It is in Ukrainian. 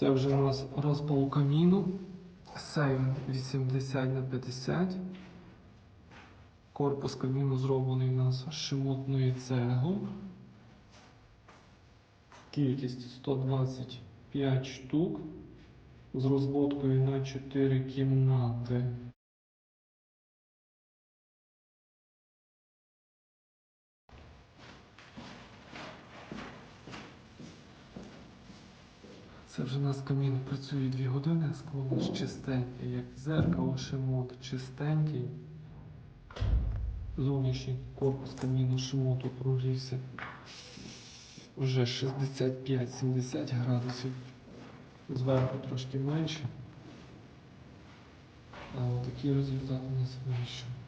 Це вже у нас розпал каміну. Сейвен 80х50. Корпус каміну зроблений у нас з шимотної цегли. Кількість 125 штук з розводкою на 4 кімнати. Це вже у нас камін працює 2 години, скло чистеньке, як дзеркало, шимот чистенький. Зовнішній корпус каміну шимоту прогрівся вже 65-70 градусів. Зверху трошки менше. А отакий результат у нас вийшов.